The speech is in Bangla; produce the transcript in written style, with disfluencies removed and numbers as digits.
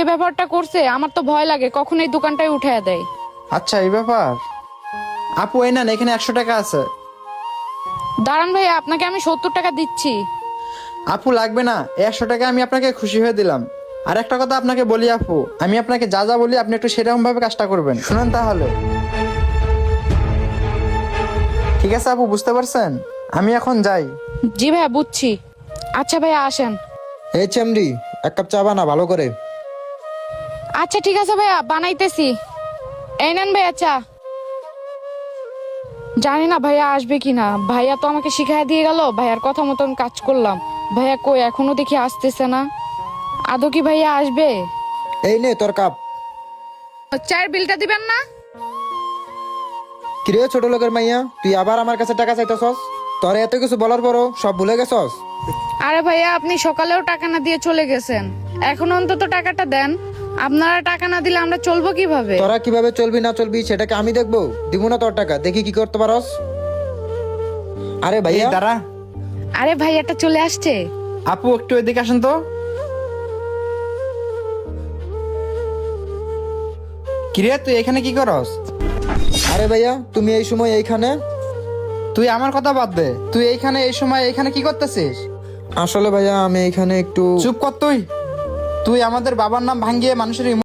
এই ব্যাপারটা করছে আমার তো ভয় লাগে, কখন এই দোকানটাই উঠায় দেয়। আচ্ছা এই ব্যাপার। আপু এই নেন, এখানে 100 টাকা আছে। দাঁড়ান ভাইয়া, আপনাকে আমি 70 টাকা দিচ্ছি। আপু লাগবে না, 100 টাকা আমি আপনাকে খুশি হয়ে দিলাম। আর একটা কথা আপনাকে বলি আপু, আমি আপনাকে যা যা বলি আপনি একটু সেরকম ভাবে কাজটা করবেন, শুনেন তাহলে। ঠিক আছে আপু, বুঝতে পারছেন? আমি এখন যাই। জি ভাইয়া বুঝছি। আচ্ছা ভাইয়া আসেন। এই চেমড়ি, এক কাপ চা বানা ভালো করে। আচ্ছা ঠিক আছে ভাইয়া, বানাইতেছি। এই নেন ভাইয়া চা। জানি না ভাইয়া আসবে কিনা, ভাইয়া তো আমাকে শিখাই দিয়ে গেল, ভাইয়ার কথা মতন কাজ করলাম। ভাইয়া কই এখনো দেখি আসতেছে না। আদৌ কি ভাইয়া আসবে? এই নে তোর কাপ। চায়ের বিলটা দিবেন না? কিরে ছোট লোকের মাইয়া, তুই আবার আমার কাছে টাকা চাইতেছস? তোর এত কিছু বলার পরও সব ভুলে গেছস? আরে ভাইয়া, আপনি সকালেও টাকা না দিয়ে চলে গেছেন, এখন অন্তত টাকাটা দেন। আপনারা টাকা না দিলে আমরা চলবো কিভাবে? তোরা কিভাবে চলবি না চলবি সেটাকে আমি দেখবো? দিব না তোর টাকা, দেখি কি করতে পারস। আরে এই ভাইয়া, দাঁড়া। আরে ভাইয়াটা চলে আসছে। আপু একটু এদিকে আসেন তো। কিরে তুই এখানে কি করস? আরে ভাইয়া তুমি এই সময় এইখানে? তুই আমার কথা বাদ দে, তুই এইখানে এই সময় এইখানে কি করতেছিস? আসলে ভাইয়া আমি এইখানে একটু চুপ কর তুই। তুই আমাদের বাবার নাম ভাঙ্গিয়ে মানুষের